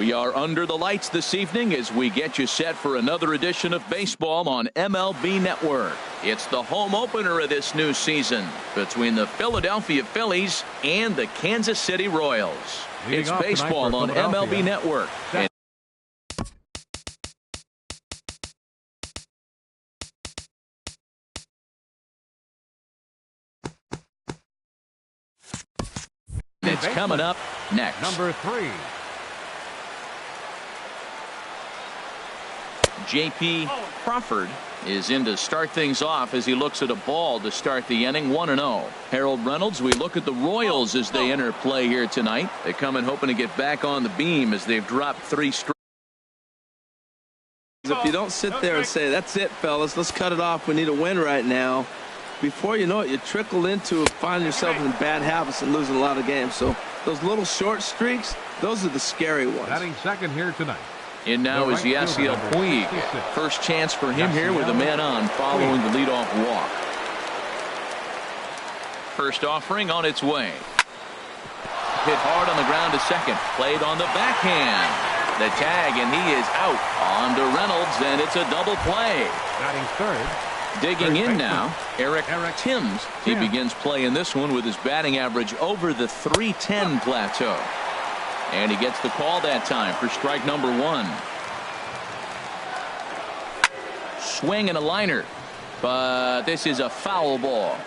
We are under the lights this evening as we get you set for another edition of baseball on MLB Network. It's the home opener of this new season between the Philadelphia Phillies and the Kansas City Royals. It's baseball on MLB Network. It's coming up next. Number 3. J.P. Crawford is in to start things off as he looks at a ball to start the inning. 1-0. Harold Reynolds, we look at the Royals as they enter play here tonight. They come in hoping to get back on the beam as they've dropped 3 straight. If you don't sit there and say, that's it, fellas, let's cut it off, we need a win right now, before you know it, you trickle into finding yourself in bad habits and losing a lot of games. So those little short streaks, those are the scary ones. Batting second here tonight. And now is Yasiel Puig. First chance for him here with a man on following the leadoff walk. First offering on its way. Hit hard on the ground to second. Played on the backhand. The tag, and he is out. On to Reynolds, and it's a double play. Batting third. Digging in now, Eric Timms. He begins playing this one with his batting average over the .310 plateau. And he gets the call that time for strike number 1. Swing and a liner, but this is a foul ball.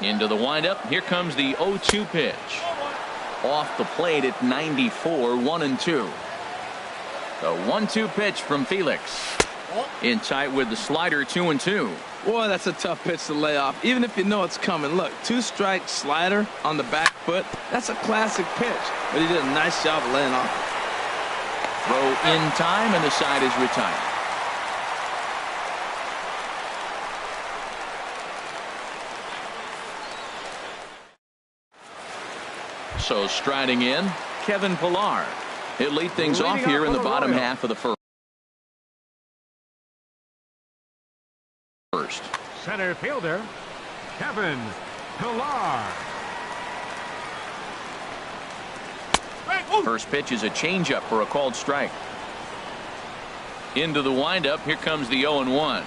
Into the windup. Here comes the 0-2 pitch. Off the plate at 94, 1-2. The 1-2 pitch from Felix. In tight with the slider, 2-2. Boy, that's a tough pitch to lay off, even if you know it's coming. Look, 2-strike slider on the back foot. That's a classic pitch, but he did a nice job of laying off. Throw in time, and the side is retired. So striding in, Kevin Pillar. He'll lead things off here in the bottom half of the first. Center fielder, Kevin Pillar. First pitch is a changeup for a called strike. Into the windup. Here comes the 0-1.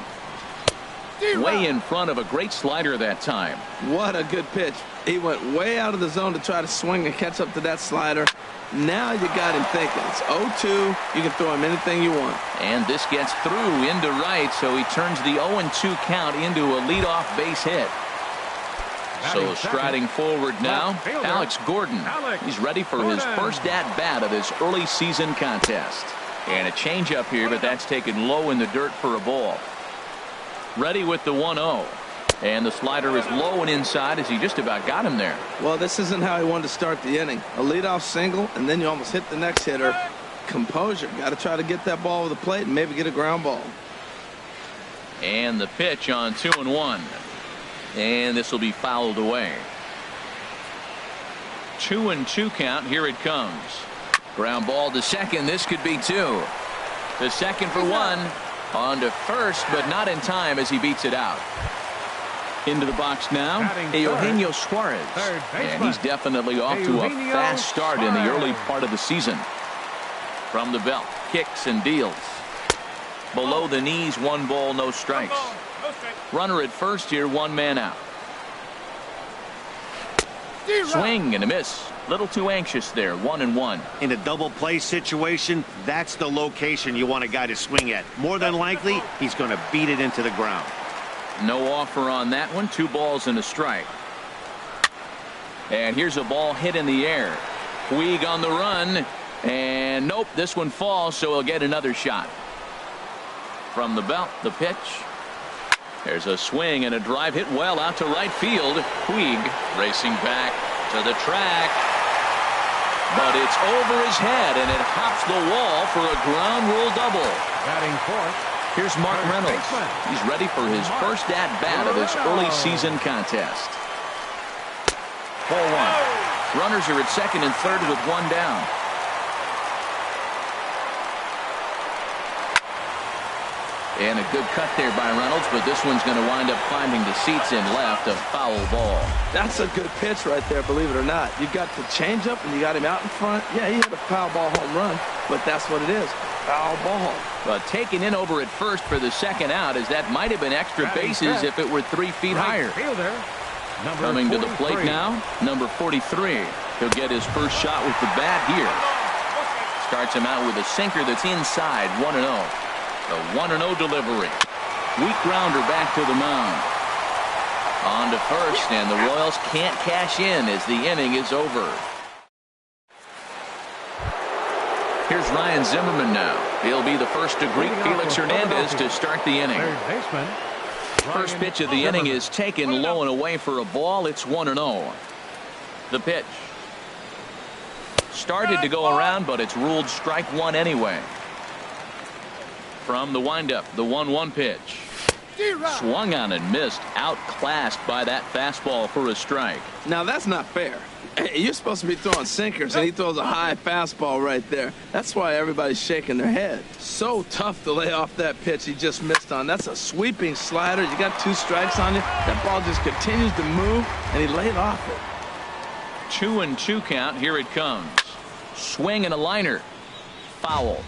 Way in front of a great slider that time. What a good pitch. He went way out of the zone to try to swing and catch up to that slider. Now you got him thinking. It's 0-2. You can throw him anything you want. And this gets through into right, so he turns the 0-2 count into a leadoff base hit. So striding forward now, Alex Gordon. He's ready for his first at-bat of this early season contest. And a changeup here, but that's taken low in the dirt for a ball. Ready with the 1-0. And the slider is low and inside as he just about got him there. Well, this isn't how he wanted to start the inning. A leadoff single, and then you almost hit the next hitter. Composure. Got to try to get that ball over the plate and maybe get a ground ball. And the pitch on 2-1. And this will be fouled away. 2-2 count. Here it comes. Ground ball to second. This could be 2. The second for 1. On to first, but not in time as he beats it out. Into the box now, Eugenio Suarez. And he's definitely off to a fast start in the early part of the season. From the belt, kicks and deals. Below the knees, 1 ball, no strikes. Runner at first here, 1 man out. Swing and a miss. Little too anxious there, 1-1. In a double play situation, that's the location you want a guy to swing at. More than likely, he's going to beat it into the ground. No offer on that one. 2 balls and a strike. And here's a ball hit in the air. Puig on the run. And nope, this one falls, so he'll get another shot. From the belt, the pitch. There's a swing and a drive hit well out to right field. Puig racing back to the track. But it's over his head, and it hops the wall for a ground rule double. Batting fourth. Here's Mark Reynolds. He's ready for his first at-bat of this early season contest. 4-1. Runners are at second and third with 1 down. And a good cut there by Reynolds, but this one's going to wind up climbing the seats in left. A foul ball. That's a good pitch right there, believe it or not. You got the changeup and you got him out in front. Yeah, he had a foul ball home run, but that's what it is. Foul ball. But taken in over at first for the second out, as that might have been extra bases if it were 3 feet higher. Fielder, Coming to the plate now, number 43. He'll get his first shot with the bat here. Starts him out with a sinker that's inside, 1-0. The 1-0 delivery. Weak grounder back to the mound. On to first, and the Royals can't cash in as the inning is over. Here's Ryan Zimmerman now. He'll be the first to greet Felix Hernandez to start the inning. third baseman. First pitch of the inning is taken low and away for a ball. It's 1-0. The pitch. Started to go around, but it's ruled strike one anyway. From the windup, the 1-1 pitch. Swung on and missed. Outclassed by that fastball for a strike. Now, that's not fair. You're supposed to be throwing sinkers, and he throws a high fastball right there. That's why everybody's shaking their head. So tough to lay off that pitch he just missed on. That's a sweeping slider. You got 2 strikes on you. That ball just continues to move, and he laid off it. 2-2 count. Here it comes. Swing and a liner. Foul.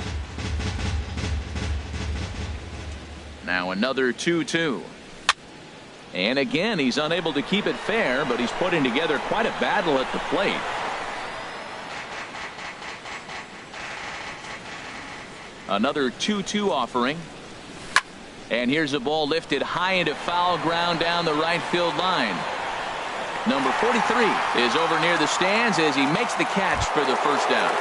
Now another 2-2. And again, he's unable to keep it fair, but he's putting together quite a battle at the plate. Another 2-2 offering. And here's a ball lifted high into foul ground down the right field line. Number 43 is over near the stands as he makes the catch for the first out.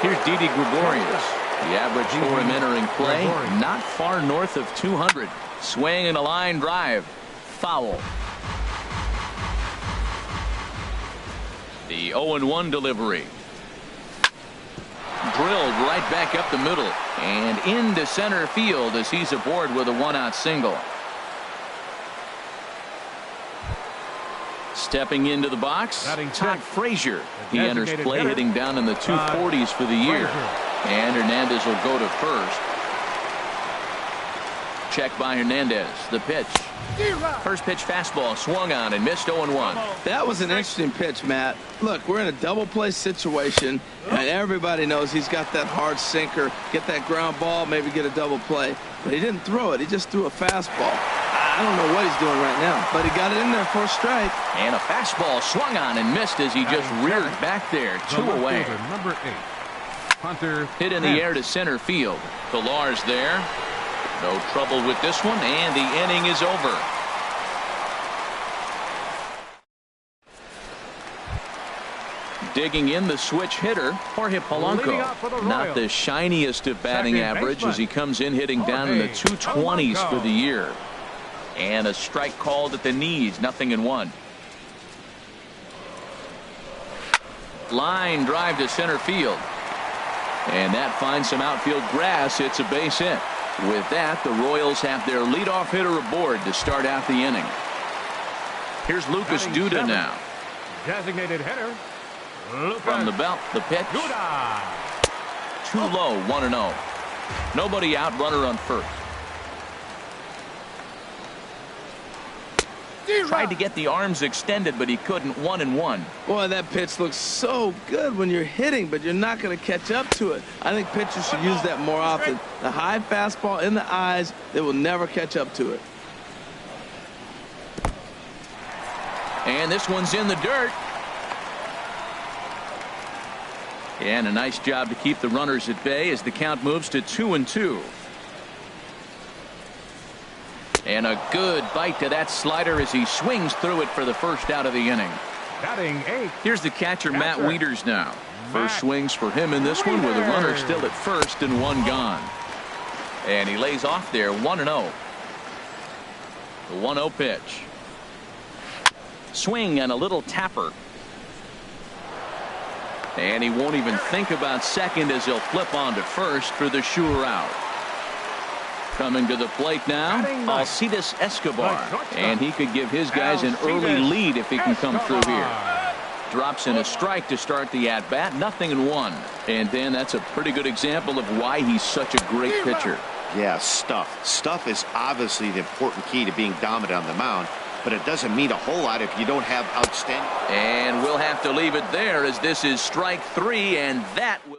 Here's Didi Gregorius. The average for him entering play, not far north of 200. Swing and a line drive. Foul. The 0-1 delivery. Drilled right back up the middle and into center field as he's aboard with a 1-out single. Stepping into the box, Todd Frazier. He enters play hitting down in the 240s for the year. And Hernandez will go to first. Check by Hernandez. The pitch. First pitch fastball swung on and missed 0-1. That was an interesting pitch, Matt. Look, we're in a double play situation, and everybody knows he's got that hard sinker. Get that ground ball, maybe get a double play. But he didn't throw it. He just threw a fastball. I don't know what he's doing right now, but he got it in there for a strike. And a fastball swung on and missed as he just reared back there. 2 away. Number 8. Hunter hit in the air to center field. Pilar's there. No trouble with this one, and the inning is over. Digging in the switch hitter, Jorge Polanco. Not the shiniest of batting average as he comes in hitting down in the 220s for the year. And a strike called at the knees, 0-1. Line drive to center field. And that finds some outfield grass. It's a base hit. With that, the Royals have their leadoff hitter aboard to start out the inning. Here's Lucas Duda now. Designated hitter. From the belt, the pitch. Too low, 1-0. Nobody out, runner on first. Tried to get the arms extended, but he couldn't. 1-1. Boy, that pitch looks so good when you're hitting, but you're not going to catch up to it. I think pitchers should use that more often. The high fastball in the eyes, they will never catch up to it. And this one's in the dirt. And a nice job to keep the runners at bay as the count moves to 2-2. And a good bite to that slider as he swings through it for the first out of the inning. Batting 8. Here's the catcher, Matt Wieters now. First swings for him in this one with a runner still at first and 1 gone. And he lays off there, 1-0. The 1-0 pitch. Swing and a little tapper. And he won't even think about second as he'll flip on to first for the sure out. Coming to the plate now, Alcides Escobar. And he could give his guys an early lead if he can come through here. Drops in a strike to start the at-bat, 0-1. And then that's a pretty good example of why he's such a great pitcher. Yeah, stuff. Stuff is obviously the important key to being dominant on the mound, but it doesn't mean a whole lot if you don't have outstanding. And we'll have to leave it there as this is strike 3, and that will.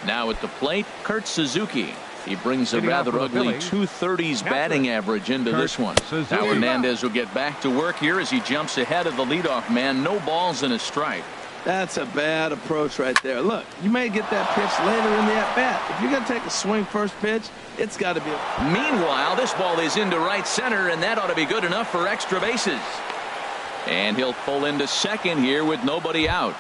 Now at the plate, Kurt Suzuki. He brings a rather ugly 230s batting average into this one. Now Hernandez will get back to work here as he jumps ahead of the leadoff man. No balls and a strike. That's a bad approach right there. Look, you may get that pitch later in the at-bat. If you're going to take a swing first pitch, it's got to be. Meanwhile, this ball is into right center, and that ought to be good enough for extra bases. And he'll pull into second here with nobody out.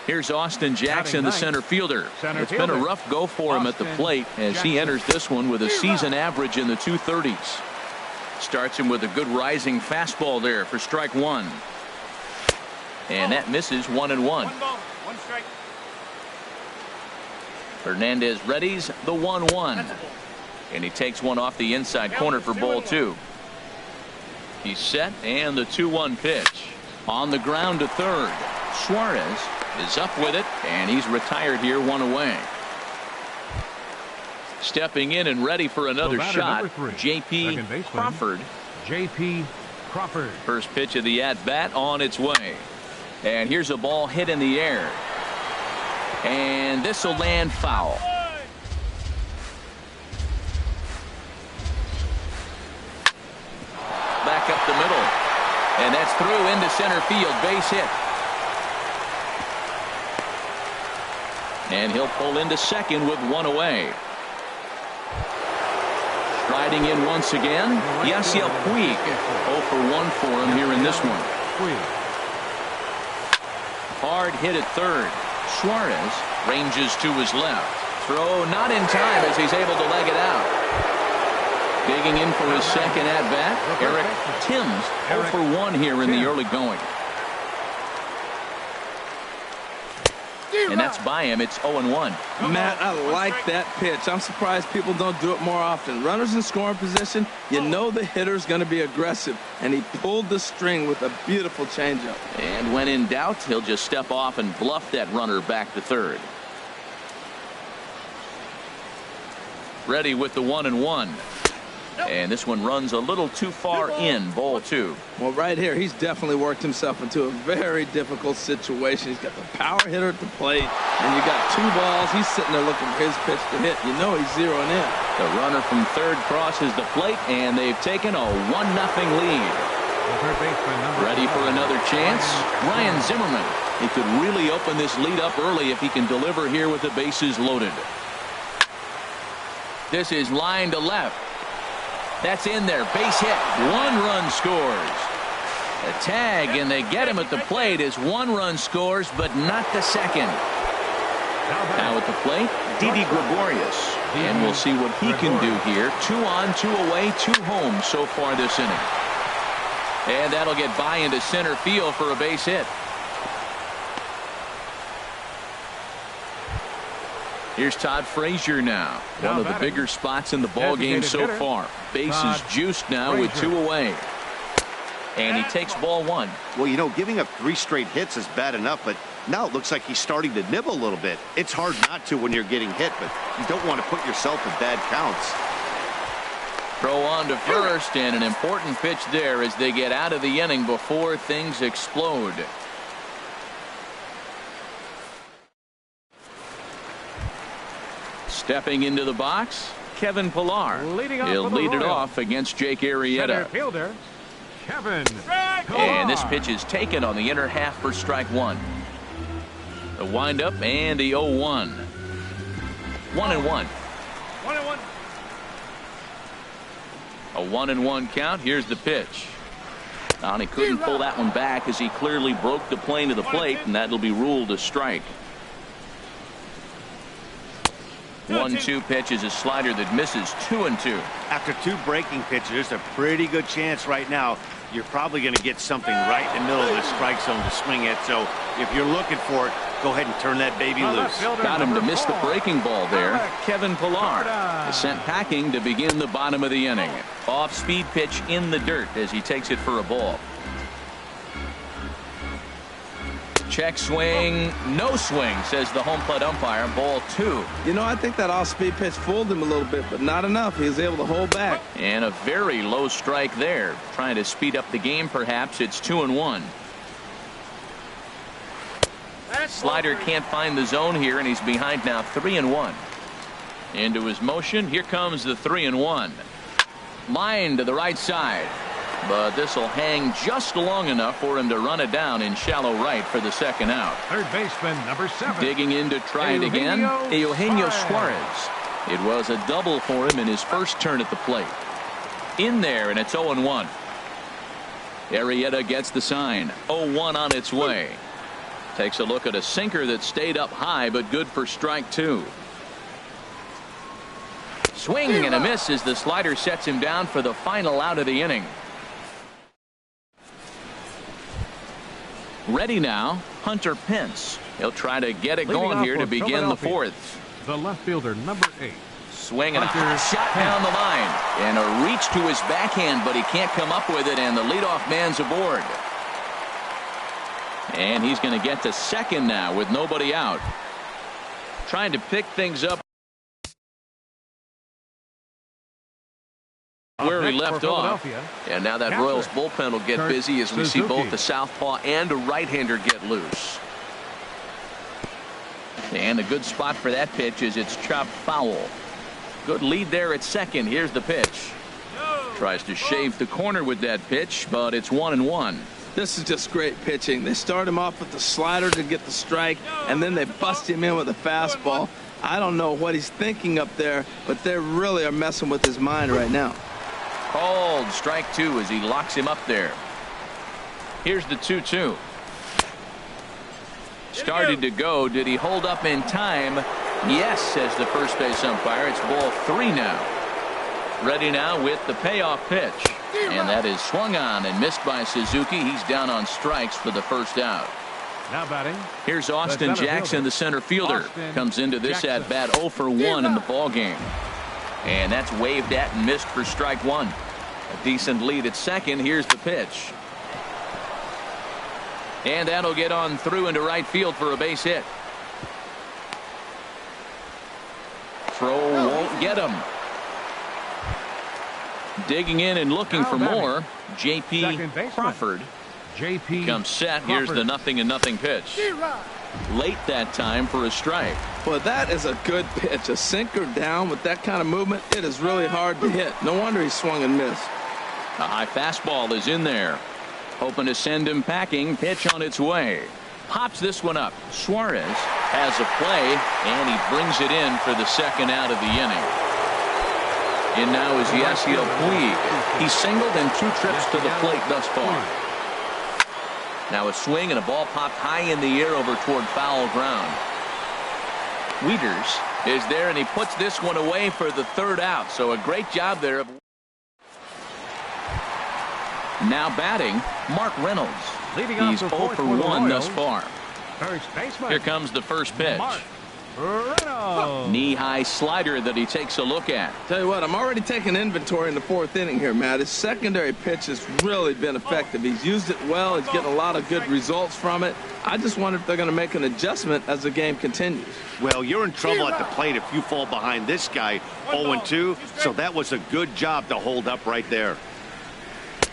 Here's Austin Jackson, the center fielder. It's been a rough go for him at the plate as he enters this one with a season average in the 230s. Starts him with a good rising fastball there for strike 1. And that misses 1-1. 1 ball, 1 strike. Hernandez readies the 1-1. And he takes one off the inside corner for ball 2. He's set, and the 2-1 pitch. On the ground to third. Suarez is up with it, and he's retired here, 1 away. Stepping in and ready for another shot, J.P. Crawford. J.P. Crawford. First pitch of the at-bat on its way. And here's a ball hit in the air. And this will land foul. Back up the middle. And that's through into center field. Base hit. And he'll pull into second with 1 away. Striding in once again, Yasiel Puig. 0 for 1 for him here in this one. Hard hit at third. Suarez ranges to his left. Throw not in time as he's able to leg it out. Digging in for his second at-bat, Eric Timms. 0 for 1 here in the early going. And that's by him. It's 0-1. Matt, I like that pitch. I'm surprised people don't do it more often. Runners in scoring position, you know the hitter's going to be aggressive, and he pulled the string with a beautiful changeup. And when in doubt, he'll just step off and bluff that runner back to third. Ready with the 1-1. And this one runs a little too far in, ball 2. Well, right here, he's definitely worked himself into a very difficult situation. He's got the power hitter at the plate, and you got 2 balls. He's sitting there looking for his pitch to hit. You know he's zeroing in. The runner from third crosses the plate, and they've taken a 1-0 lead. Ready for another chance? Ryan Zimmerman. He could really open this lead up early if he can deliver here with the bases loaded. This is line to left. That's in there. Base hit. 1 run scores. A tag, and they get him at the plate as 1 run scores, but not the second. Now at the plate, Didi Gregorius. And we'll see what he can do here. 2 on, 2 away, 2 home so far this inning. And that'll get by into center field for a base hit. Here's Todd Frazier now. One of the bigger spots in the ball game so far. Bases juiced now with 2 away. And he takes ball 1. Well, you know, giving up 3 straight hits is bad enough, but now it looks like he's starting to nibble a little bit. It's hard not to when you're getting hit, but you don't want to put yourself in bad counts. Throw on to first, and an important pitch there as they get out of the inning before things explode. Stepping into the box, Kevin Pillar. He'll lead it off against Jake Arrieta. Fielder, Kevin. And this pitch is taken on the inner half for strike 1. The windup and the 0-1. 1-1. 1-1. A 1-1 count. Here's the pitch. And he couldn't pull that one back as he clearly broke the plane to the plate, and that'll be ruled a strike. 1-2 pitch is a slider that misses 2-2. After 2 breaking pitches, there's a pretty good chance right now you're probably going to get something right in the middle of the strike zone to swing at. So if you're looking for it, go ahead and turn that baby loose. Got him to miss the breaking ball there. Kevin Pillar is sent packing to begin the bottom of the inning. Off-speed pitch in the dirt as he takes it for a ball. Check swing, no swing, says the home plate umpire. Ball 2. You know, I think that off-speed pitch fooled him a little bit, but not enough. He was able to hold back. And a very low strike there. Trying to speed up the game, perhaps. It's 2-1. Slider can't find the zone here, and he's behind now 3-1. Into his motion. Here comes the 3-1. Line to the right side. But this will hang just long enough for him to run it down in shallow right for the second out. Third baseman, number 7. Digging in to try it again. Eugenio Suarez. It was a double for him in his first turn at the plate. In there, and it's 0-1. Arrieta gets the sign. 0-1 on its way. Takes a look at a sinker that stayed up high, but good for strike 2. Swing and a miss as the slider sets him down for the final out of the inning. Ready now, Hunter Pence. He'll try to get it going here to begin the 4th. The left fielder, number 8. Swing and a hot shot down the line. And a reach to his backhand, but he can't come up with it, and the leadoff man's aboard. And he's going to get to second now with nobody out. Trying to pick things up where he left off. And now that Royals bullpen will get busy as we see both the southpaw and a right-hander get loose. And a good spot for that pitch is it's chopped foul. Good lead there at second. Here's the pitch. Tries to shave the corner with that pitch, but it's 1-1. This is just great pitching. They start him off with the slider to get the strike, and then they bust him in with a fastball. I don't know what he's thinking up there, but they really are messing with his mind right now. Called strike 2 as he locks him up there. Here's the 2-2. Started to go. Did he hold up in time? Yes, says the first base umpire. It's ball 3 now. Ready now with the payoff pitch. And that is swung on and missed by Suzuki. He's down on strikes for the first out. Now batting. Here's Austin Jackson, the center fielder. Comes into this at bat 0 for 1 in the ball game. And that's waved at and missed for strike 1. A decent lead at second. Here's the pitch. And that'll get on through into right field for a base hit. Throw won't get him. Digging in and looking for more. J.P. Crawford comes set. Here's the 0-0 pitch. Late that time for a strike. Well, that is a good pitch. A sinker down with that kind of movement, it is really hard to hit. No wonder he swung and missed. A high fastball is in there. Hoping to send him packing. Pitch on its way. Pops this one up. Suarez has a play, and he brings it in for the second out of the inning. In now is Yasiel Puig. He's singled in 2 trips to the plate thus far. Now a swing and a ball popped high in the air over toward foul ground. Wieters is there, and he puts this one away for the 3rd out. So a great job there. Now batting, Mark Reynolds. He's 0 for 1 thus far. Here comes the first pitch. Knee-high slider that he takes a look at. Tell you what, I'm already taking inventory in the 4th inning here, Matt. His secondary pitch has really been effective. He's used it well. He's getting a lot of good results from it. I just wonder if they're going to make an adjustment as the game continues. Well, you're in trouble at the plate if you fall behind this guy 0-2, so that was a good job to hold up right there.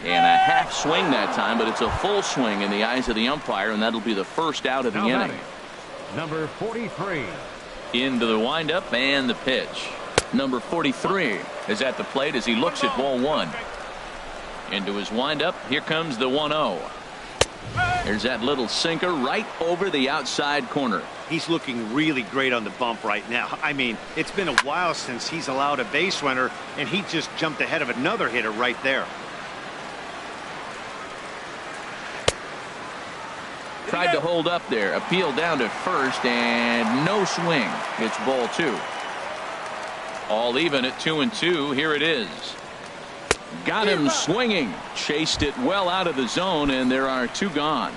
And a half swing that time, but it's a full swing in the eyes of the umpire, and that'll be the first out of the inning. Number 43. Into the windup and the pitch. Number 43 is at the plate as he looks at ball 1. Into his windup. Here comes the 1-0. There's that little sinker right over the outside corner. He's looking really great on the bump right now. I mean, it's been a while since he's allowed a base runner, and he just jumped ahead of another hitter right there. Tried to hold up there. Appeal down to first, and no swing. It's ball 2. All even at 2-2. Here it is. Got him swinging. Chased it well out of the zone, and there are 2 gone.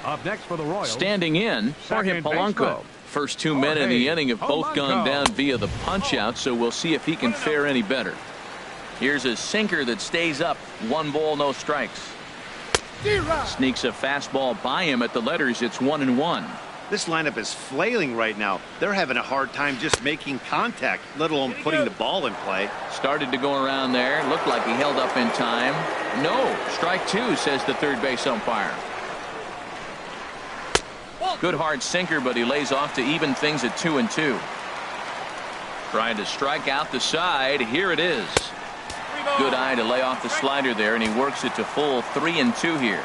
Up next for the Royals. Standing in, Jorge Polanco. First 2 men in the inning have both gone down via the punch-out, so we'll see if he can fare any better. Here's a sinker that stays up. 1 ball, no strikes. Sneaks a fastball by him at the letters. It's 1-1. This lineup is flailing right now. They're having a hard time just making contact, let alone putting the ball in play. Started to go around there. Looked like he held up in time. No. Strike two, says the third base umpire. Good hard sinker, but he lays off to even things at 2-2. Trying to strike out the side. Here it is. Good eye to lay off the slider there, and he works it to full 3-2 here.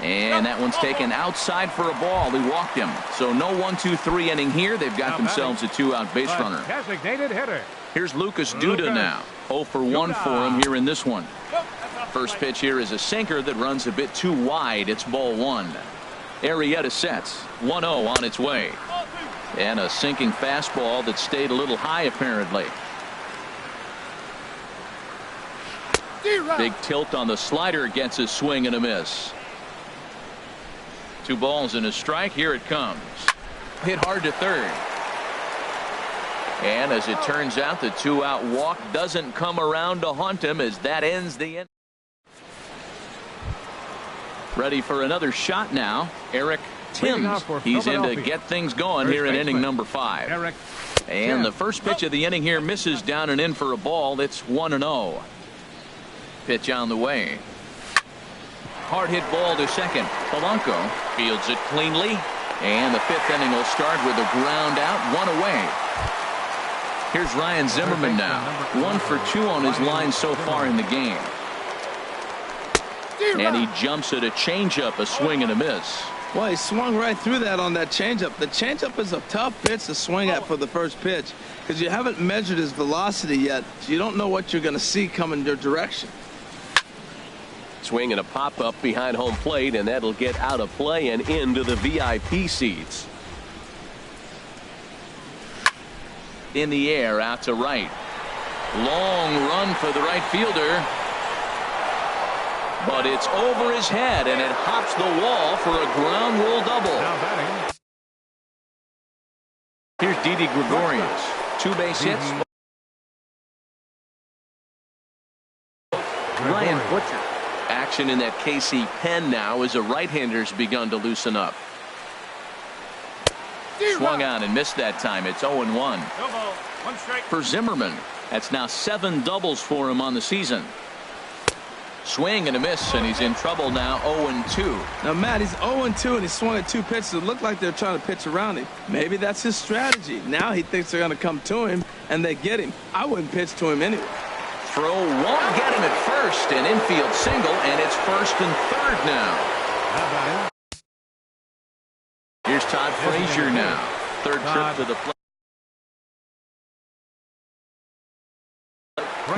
And that one's taken outside for a ball. He walked him. So no 1-2-3 inning here. They've got themselves a two-out base runner. Designated hitter. Here's Lucas Duda now. 0 for 1 for him here in this one. First pitch here is a sinker that runs a bit too wide. It's ball one. Arrieta sets. 1-0 on its way. And a sinking fastball that stayed a little high apparently. Big tilt on the slider, gets a swing and a miss. 2 balls and a strike. Here it comes. Hit hard to third. And as it turns out, the 2-out walk doesn't come around to haunt him as that ends the inning. Ready for another shot now. Eric Timms. He's in to get things going here in inning number 5. And the first pitch of the inning here misses down and in for a ball. It's 1-0. Pitch on the way. Hard hit ball to second. Polanco fields it cleanly. And the 5th inning will start with a ground out, 1 away. Here's Ryan Zimmerman now. 1 for 2 on his line so far in the game. And he jumps at a changeup, a swing and a miss. Well, he swung right through that on that changeup. The changeup is a tough pitch to swing at for the first pitch because you haven't measured his velocity yet. So you don't know what you're going to see coming your direction. Swing and a pop-up behind home plate, and that'll get out of play and into the VIP seats. In the air, out to right. Long run for the right fielder. But it's over his head, and it hops the wall for a ground rule double. Now batting. Here's Didi Gregorius. 2 base hits. Ryan Butcher. Action in that KC pen now as a right-hander's begun to loosen up. Swung on and missed that time. It's 0-1. For Zimmerman, that's now 7 doubles for him on the season. Swing and a miss, and he's in trouble now. 0-2. Now, Matt, he's 0-2, and he swung at 2 pitches that looked like they're trying to pitch around him. Maybe that's his strategy. Now he thinks they're going to come to him, and they get him. I wouldn't pitch to him anyway. Throw won't get him at first, an infield single, and it's 1st and 3rd now. Here's Todd Frazier now. 3rd trip to the plate.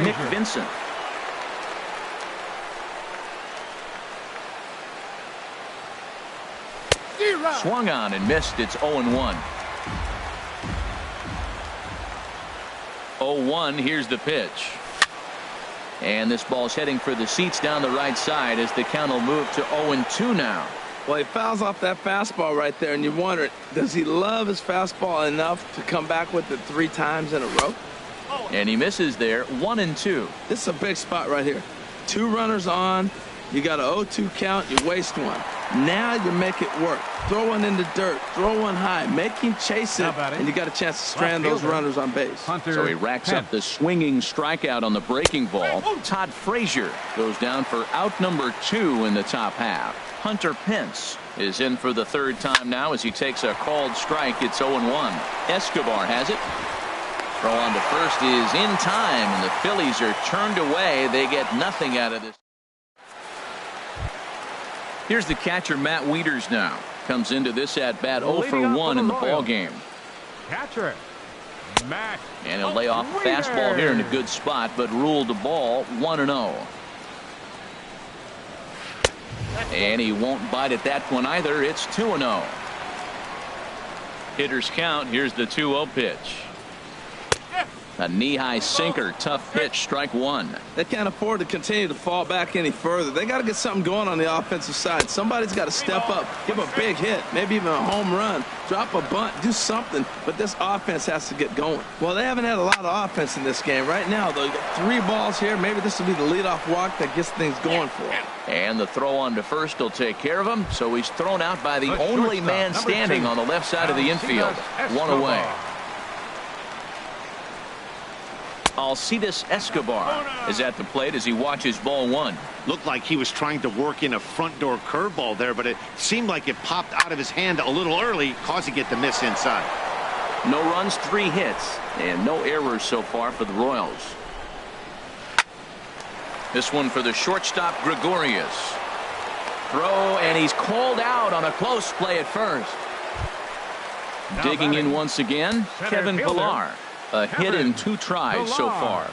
Nick Vincent. Swung on and missed. It's 0-1. 0-1. Here's the pitch. And this ball's heading for the seats down the right side as the count will move to 0-2 now. Well, he fouls off that fastball right there, and you wonder, does he love his fastball enough to come back with it 3 times in a row? And he misses there. 1-2. This is a big spot right here. 2 runners on. You got an 0-2 count. You waste one. Now you make it work. Throw one in the dirt. Throw one high. Make him chase it, and you got a chance to strand those runners on base. So he racks up the swinging strikeout on the breaking ball. Todd Frazier goes down for out number 2 in the top half. Hunter Pence is in for the 3rd time now as he takes a called strike. It's 0-1. Escobar has it. Throw on to first is in time, and the Phillies are turned away. They get nothing out of this. Here's the catcher, Matt Wieters now. Comes into this at bat 0 for 1 in the ball game. Catcher, Matt. And he'll lay off a fastball here in a good spot, but ruled the ball 1-0. And he won't bite at that one either. It's 2-0. Hitters count. Here's the 2-0 pitch. A knee-high sinker, tough pitch, strike one. They can't afford to continue to fall back any further. They got to get something going on the offensive side. Somebody's got to step up, give a big hit, maybe even a home run, drop a bunt, do something. But this offense has to get going. Well, they haven't had a lot of offense in this game. Right now, though, you got 3 balls here. Maybe this will be the leadoff walk that gets things going for them. And the throw on to first will take care of him. So he's thrown out by the only man standing on the left side of the infield. One away. Alcides Escobar is at the plate as he watches ball one. Looked like he was trying to work in a front door curveball there, but it seemed like it popped out of his hand a little early, causing it to miss inside. No runs, 3 hits, and no errors so far for the Royals. This one for the shortstop, Gregorius. Throw, and he's called out on a close play at first. Digging in once again, Kevin Pillar. A hit in 2 tries so far.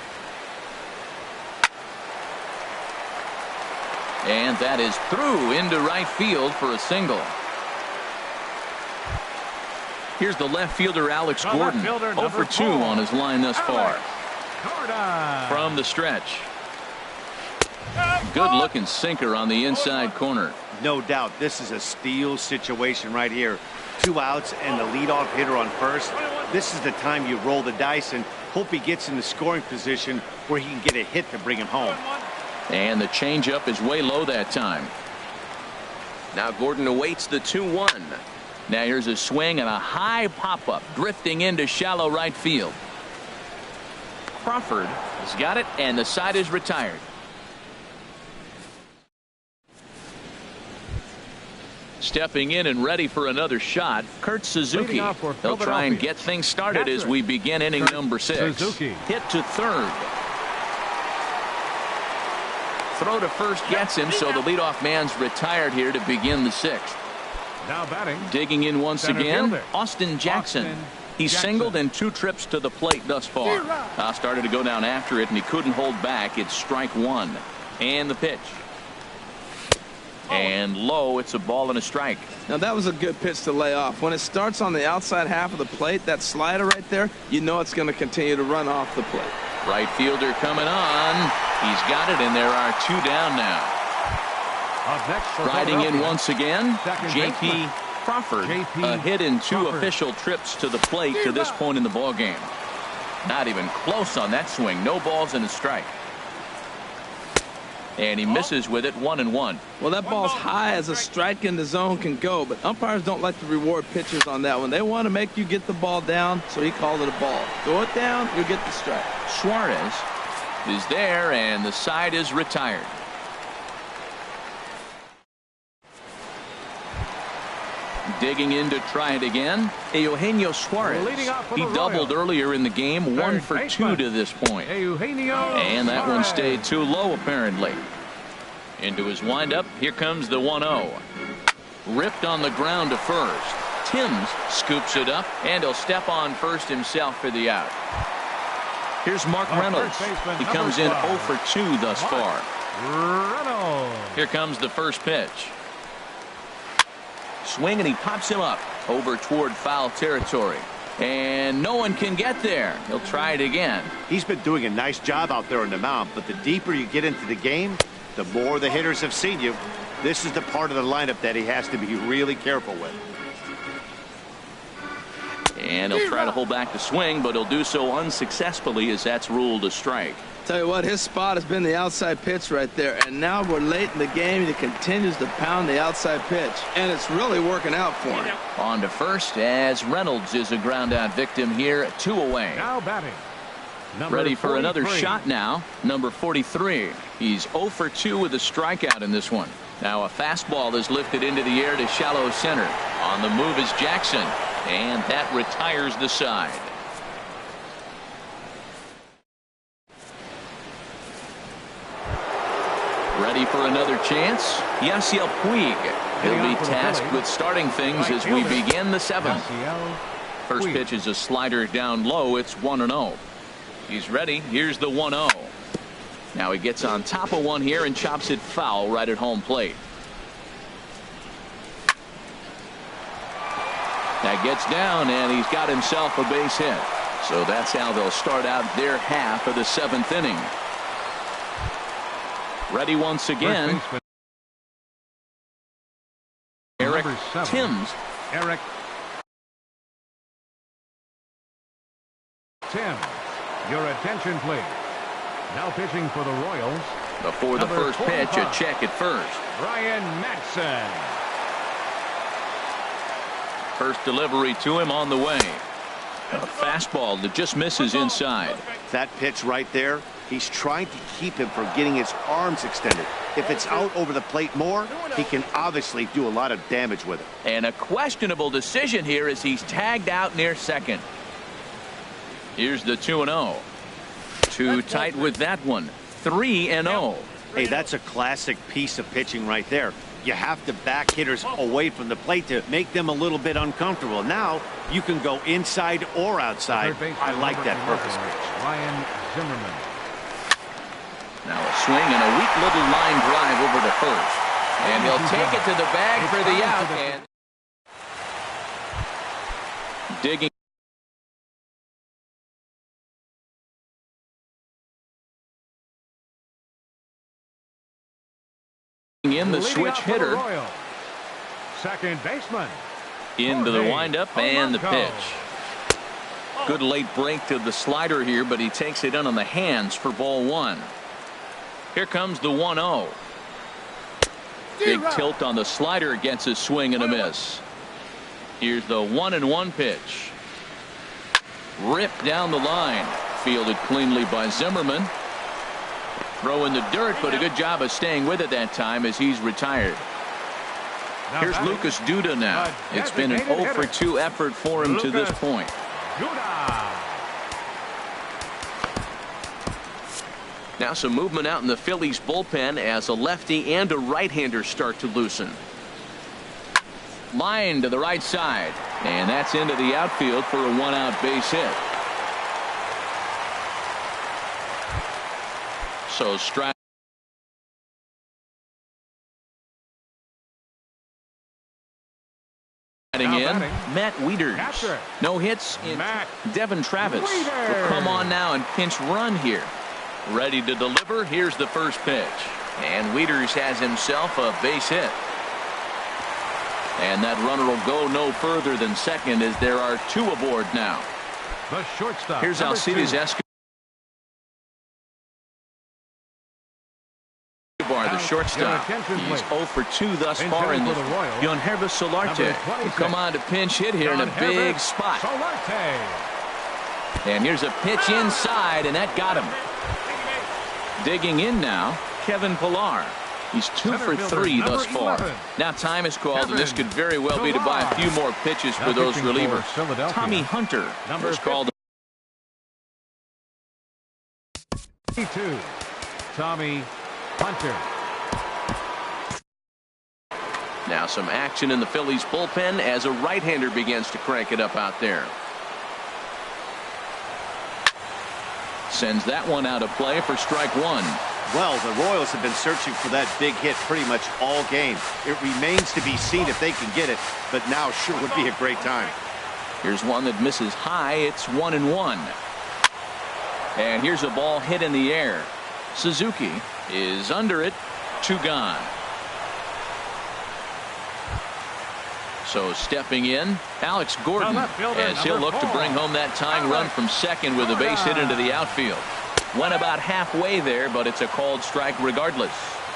And that is through into right field for a single. Here's the left fielder, Alex Gordon. 0 for 2 on his line thus far. From the stretch. Good looking sinker on the inside corner. No doubt this is a steal situation right here. 2 outs and the leadoff hitter on first. This is the time you roll the dice and hope he gets in the scoring position where he can get a hit to bring him home. And the changeup is way low that time. Now Gordon awaits the 2-1. Now here's a swing and a high pop-up drifting into shallow right field. Crawford has got it, and the side is retired. Stepping in and ready for another shot, Kurt Suzuki. He'll try and get things started as we begin inning number 6. Hit to third. Throw to first gets him, so the leadoff man's retired here to begin the 6th. Now batting. Digging in once again, fielder, Austin Jackson. He's singled in 2 trips to the plate thus far. Started to go down after it, and he couldn't hold back. It's strike 1. And the pitch. And low, it's a ball and a strike. Now that was a good pitch to lay off. When it starts on the outside half of the plate, that slider right there, you know it's going to continue to run off the plate. Right fielder coming on. He's got it, and there are 2 down now. Riding in once again, J.P. Crawford. A hit in 2 official trips to the plate to this point in the ballgame. Not even close on that swing. No balls and a strike. And he misses with it, 1-1. Well, that ball's high as a strike in the zone can go, but umpires don't like to reward pitchers on that one. They want to make you get the ball down, so he called it a ball. Throw it down, you'll get the strike. Suarez is there, and the side is retired. Digging in to try it again, Eugenio Suarez. He doubled earlier in the game, 1 for 2 to this point. And that one stayed too low, apparently. Into his windup, here comes the 1-0. Ripped on the ground to first. Timms scoops it up, and he'll step on first himself for the out. Here's Mark Reynolds. He comes in 0 for 2 thus far. Here comes the first pitch. Swing, and he pops him up over toward foul territory. And no one can get there. He'll try it again. He's been doing a nice job out there on the mound, but the deeper you get into the game, the more the hitters have seen you. This is the part of the lineup that he has to be really careful with. And he'll try to hold back the swing, but he'll do so unsuccessfully as that's ruled a strike. Tell you what, his spot has been the outside pitch right there, and now we're late in the game, and he continues to pound the outside pitch, and it's really working out for him. On to first as Reynolds is a ground out victim here, 2 away. Now batting. Ready for another shot now, number 43. He's 0 for 2 with a strikeout in this one. Now a fastball is lifted into the air to shallow center. On the move is Jackson, and that retires the side. Ready for another chance? Yasiel Puig. He'll be tasked with starting things as we begin the 7th. First pitch is a slider down low. It's 1-0. He's ready. Here's the 1-0. Now he gets on top of one here and chops it foul right at home plate. That gets down, and he's got himself a base hit. So that's how they'll start out their half of the 7th inning. Ready once again. Eric Timms. Eric Timms. Your attention, please. Now pitching for the Royals. Before the first pitch, a check at first. Ryan Madson. First delivery to him on the way. A fastball that just misses inside. That pitch right there, he's trying to keep him from getting his arms extended. If it's out over the plate more, he can obviously do a lot of damage with it. And a questionable decision here as he's tagged out near second. Here's the 2-0. Too tight with that one. 3-0. Hey, that's a classic piece of pitching right there. You have to back hitters away from the plate to make them a little bit uncomfortable. Now you can go inside or outside. I like that perfectly. Ryan Zimmerman. Now a swing and a weak little line drive over to first. And he'll take it to the bag for the out. And digging in the switch hitter. Second baseman. Into the windup and the pitch. Good late break to the slider here, but he takes it in on the hands for ball 1. Here comes the 1-0. Big tilt on the slider, gets a swing and a miss. Here's the 1-1 pitch. Ripped down the line. Fielded cleanly by Zimmerman. Throw in the dirt, but a good job of staying with it that time as he's retired. Here's Lucas Duda now. It's been an 0-for-2 effort for him to this point. Now some movement out in the Phillies bullpen as a lefty and a right-hander start to loosen. Line to the right side, and that's into the outfield for a 1-out base hit. So strike. Batting in, Matt Wieters. No hits in. Devin Travis will come on now and pinch run here. Ready to deliver. Here's the first pitch. And Wieters has himself a base hit. And that runner will go no further than second as there are 2 aboard now. The shortstop. Here's Alcides Escobar, the shortstop. He's 0-for-2 thus far in this. Yonhervis Solarte will come on to pinch hit here in a big spot. And here's a pitch inside, and that got him. Digging in now, Kevin Pillar. He's 2-for-3 thus far. Now time is called, and this could very well be to buy a few more pitches for those relievers. Tommy Hunter was called. 2. Tommy Hunter. Now some action in the Phillies bullpen as a right-hander begins to crank it up out there. Sends that one out of play for strike 1. Well, the Royals have been searching for that big hit pretty much all game. It remains to be seen if they can get it, but now sure would be a great time. Here's one that misses high. It's 1-1. And here's a ball hit in the air. Suzuki is under it. 2 gone. So stepping in, Alex Gordon, as he'll look to bring home that tying run from second with a base hit into the outfield. Went about halfway there, but it's a called strike regardless.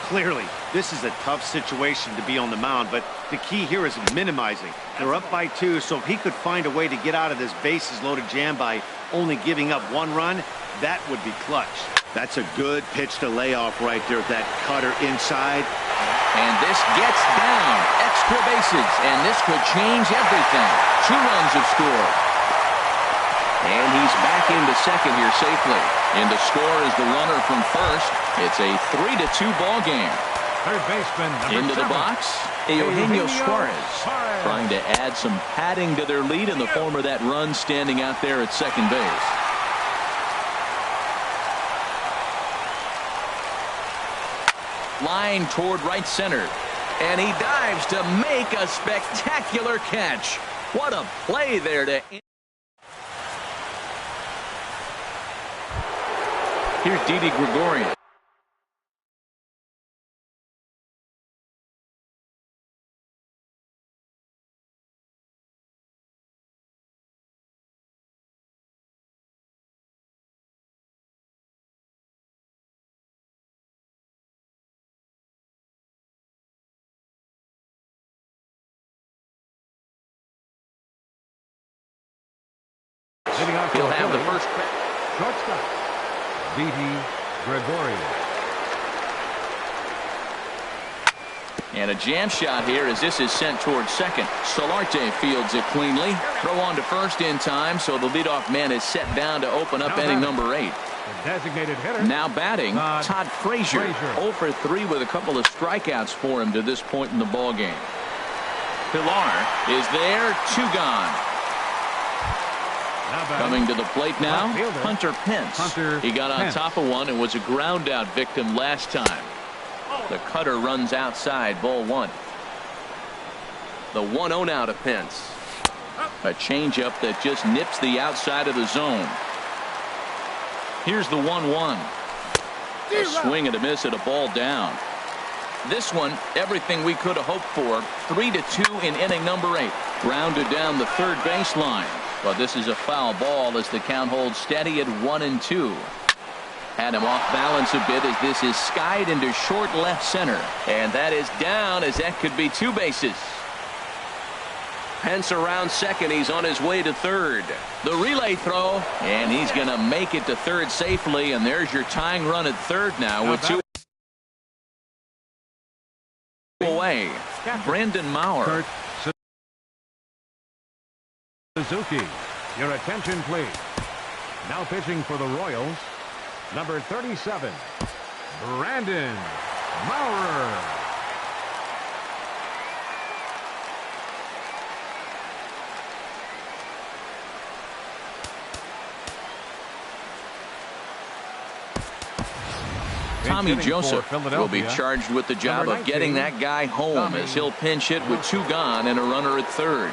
Clearly, this is a tough situation to be on the mound, but the key here is minimizing. They're up by 2, so if he could find a way to get out of this bases-loaded jam by only giving up 1 run, that would be clutch. That's a good pitch to lay off right there, that cutter inside. And this gets down. Extra bases, and this could change everything. 2 runs have scored. And he's back into second here safely. In to score is the runner from first. It's a 3-2 ball game. Third baseman into the box, Eugenio Suarez, trying to add some padding to their lead in the form of that run standing out there at second base. Line toward right center, and he dives to make a spectacular catch. What a play there to Here's Didi Gregorius. He'll have the first. Shortstop, Didi Gregorius. And a jam shot here as this is sent towards second. Solarte fields it cleanly. Throw on to first in time, so the leadoff man is set down to open up inning number 8. The designated hitter. Now batting, Todd Frazier. 0 for 3 with a couple of strikeouts for him to this point in the ball game. Pilar is there, 2 gone. Coming to the plate now, Hunter Pence. He got on top of one and was a ground out victim last time. The cutter runs outside, ball 1. The 1-0 now to Pence. A changeup that just nips the outside of the zone. Here's the 1-1. A swing and a miss at a ball down. This one, everything we could have hoped for. 3-2 in inning number 8. Grounded down the third baseline. But this is a foul ball as the count holds steady at 1-2. Had him off balance a bit as this is skied into short left center. And that is down as that could be 2 bases. Pence around second. He's on his way to third. The relay throw, and he's going to make it to third safely. And there's your tying run at third now with 2 away. Brandon Maurer. Suzuki, your attention please. Now pitching for the Royals, number 37, Brandon Maurer. Tommy Joseph will be charged with the job of getting that guy home as he'll pinch hit with 2 gone and a runner at third.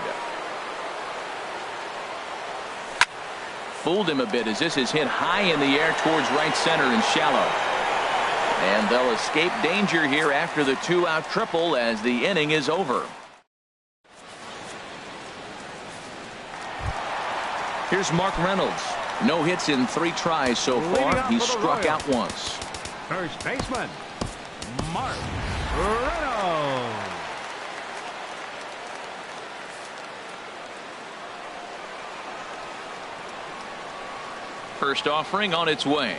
Fooled him a bit as this is hit high in the air towards right center and shallow. And they'll escape danger here after the 2-out triple as the inning is over. Here's Mark Reynolds. No hits in 3 tries so far. He's struck out once. First baseman, Mark Reynolds. First offering on its way.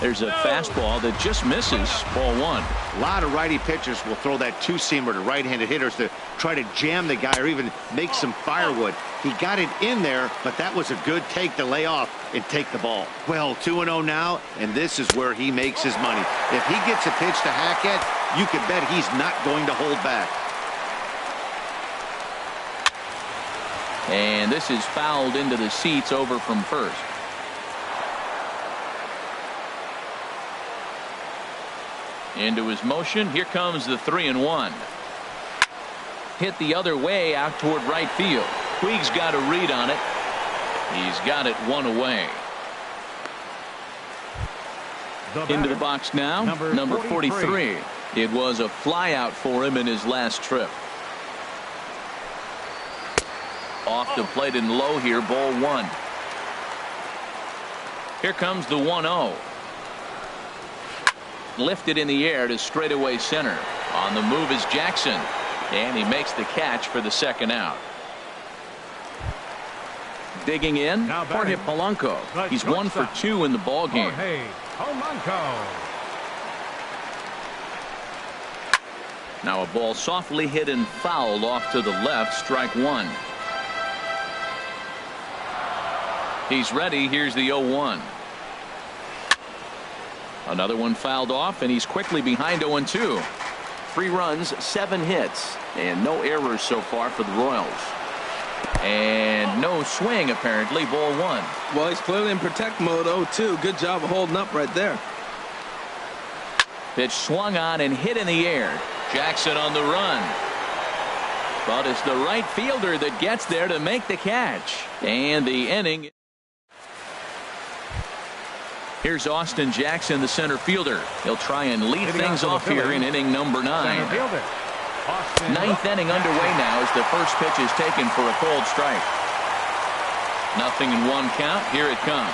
There's a fastball that just misses. Ball 1. A lot of righty pitchers will throw that 2-seamer to right-handed hitters to try to jam the guy or even make some firewood. He got it in there, but that was a good take to lay off and take the ball. Well, 2-0 now, and this is where he makes his money. If he gets a pitch to hack at, you can bet he's not going to hold back. And this is fouled into the seats over from first. Into his motion. Here comes the 3-1. Hit the other way out toward right field. Puig's got a read on it. He's got it 1 away. Into the box now. Number 43. It was a flyout for him in his last trip. Off the plate and low here, ball 1. Here comes the 1-0. Lifted in the air to straightaway center. On the move is Jackson, and he makes the catch for the 2nd out. Digging in, Jorge Polanco. He's 1 for 2 in the ball game. Now a ball softly hit and fouled off to the left, strike 1. He's ready. Here's the 0-1. Another one fouled off, and he's quickly behind 0-2. 3 runs, 7 hits, and no errors so far for the Royals. And no swing, apparently. Ball 1. Well, he's clearly in protect mode. 0-2. Good job of holding up right there. Pitch swung on and hit in the air. Jackson on the run. But it's the right fielder that gets there to make the catch. And the inning. Here's Austin Jackson, the center fielder. He'll try and lead things off here in inning number 9. Ninth inning underway now as the first pitch is taken for a cold strike. 0-1 count. Here it comes.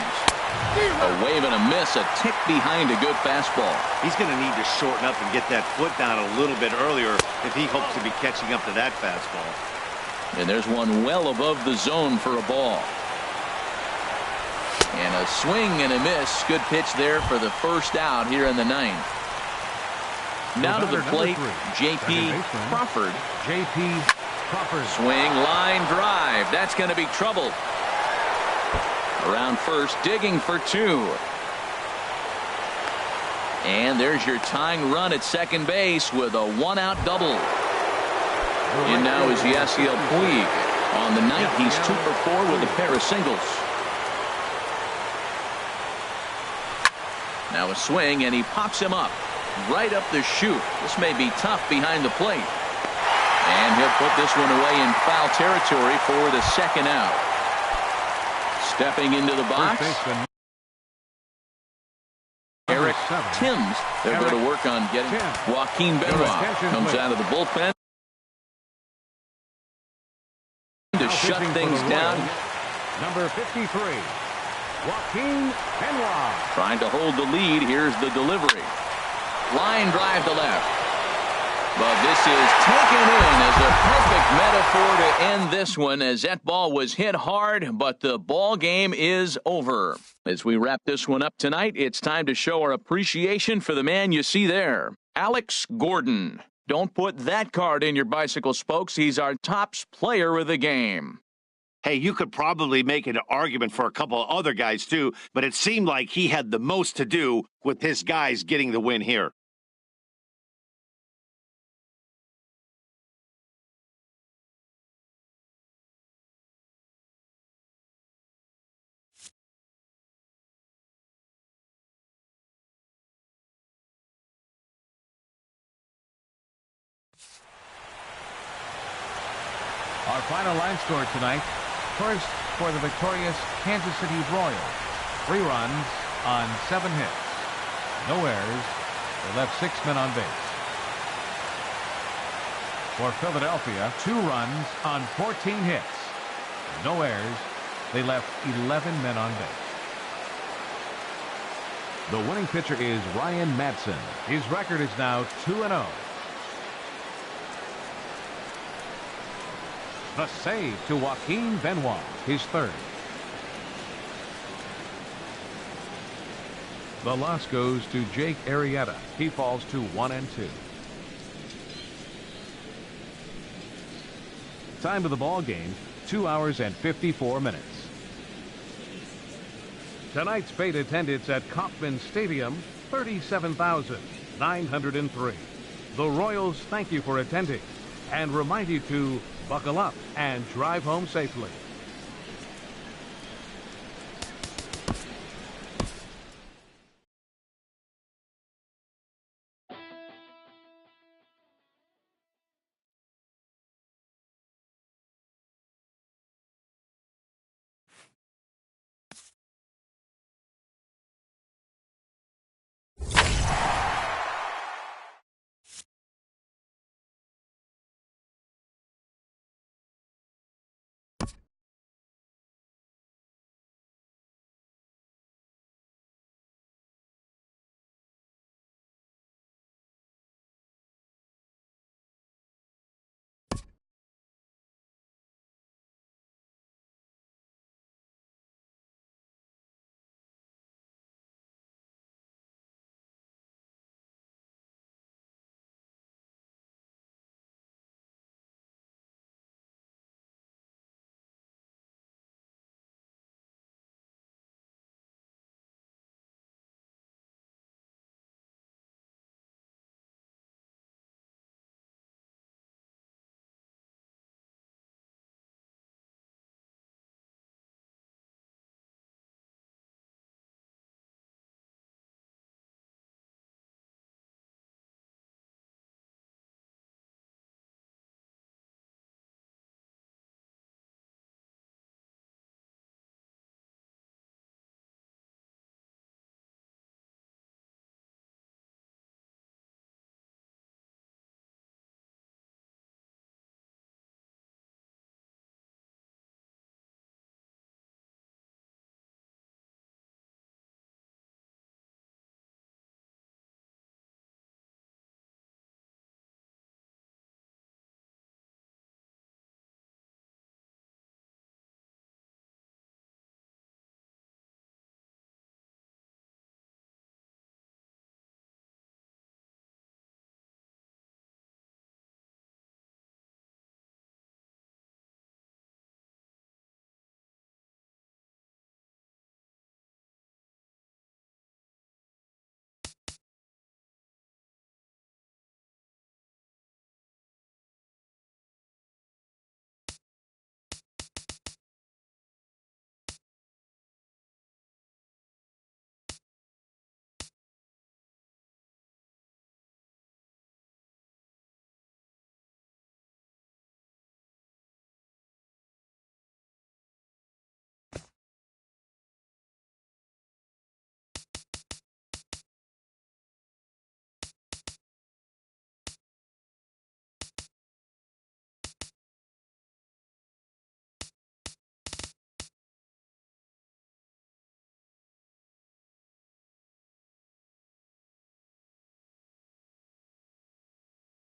A wave and a miss, a tick behind a good fastball. He's going to need to shorten up and get that foot down a little bit earlier if he hopes to be catching up to that fastball. And there's one well above the zone for a ball. And a swing and a miss. Good pitch there for the first out here in the 9th. Now to the plate, J.P. Crawford. J.P. Crawford. Swing, line drive. That's going to be trouble. Around first, digging for 2. And there's your tying run at second base with a 1-out double. In now is Yasiel Puig. On the night, he's 2 for 4 with a pair of singles. Now a swing, and he pops him up. Right up the chute. This may be tough behind the plate. And he'll put this one away in foul territory for the second out. Stepping into the box, Eric Timms. They'll go to work on getting Joaquin Benoit. Comes out of the bullpen to shut things down. Number 53, Joaquin Benoit. Trying to hold the lead. Here's the delivery. Line drive to left. But this is taken in as a perfect metaphor to end this one, as that ball was hit hard, but the ball game is over. As we wrap this one up tonight, it's time to show our appreciation for the man you see there, Alex Gordon. Don't put that card in your bicycle spokes. He's our tops player of the game. Hey, you could probably make an argument for a couple of other guys too, but it seemed like he had the most to do with his guys getting the win here. Our final line score tonight. First, for the victorious Kansas City Royals, 3 runs on 7 hits. No errors. They left 6 men on base. For Philadelphia, 2 runs on 14 hits. No errors. They left 11 men on base. The winning pitcher is Ryan Madson. His record is now 2-0. The save to Joaquin Benoit, his 3rd. The loss goes to Jake Arrieta. He falls to 1-2. Time of the ball game, 2 hours and 54 minutes. Tonight's paid attendance at Kauffman Stadium, 37,903. The Royals thank you for attending and remind you to buckle up and drive home safely.